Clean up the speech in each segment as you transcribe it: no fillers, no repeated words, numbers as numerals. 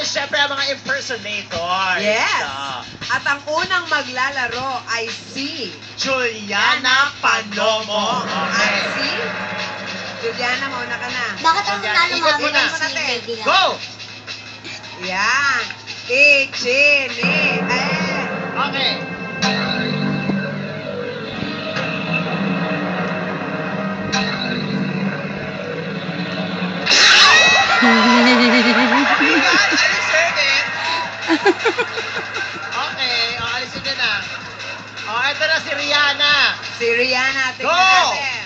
syempre ang mga impersonators. Yes. At ang unang maglalaro ay si Juliana Panomo. At si Juliana, mauna ka na. Bakit ang Yan, nanalo ikot mo mami na. ng si Lady Gaga? Go! Yan. Ichini. Okay. Okay, alisin nyo na. Ito na si Rihanna. Si Rihanna. Tingnan Go! natin.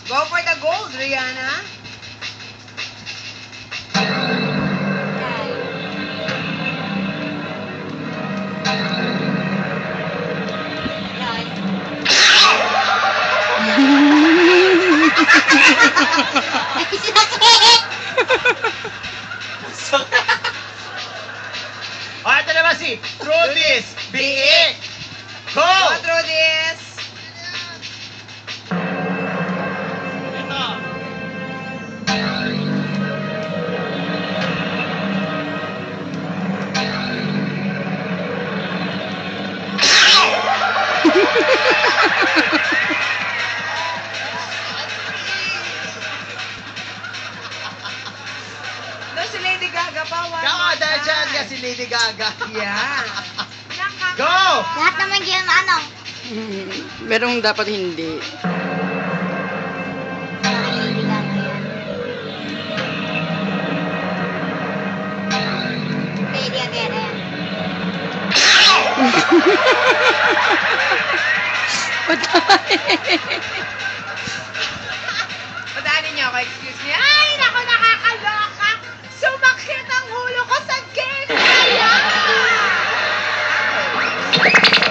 Go for the gold, Rihanna. Ito naman si Trudis Biik. Go! Go through this. Ito. No, si Lady Gaga pa. Kaya dahil dyan nga si Lady Gaga. Yeah. Go! Lahat naman yun, ano? Merong dapat hindi. Parang Lady Gaga yan. Lady Gaga yan. Padanin niyo ako, excuse me. Ay, naku, nakakaloka. Sumakit ang ulo ko sa game na yan.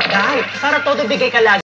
Dahil, para todo bigay ka lagi.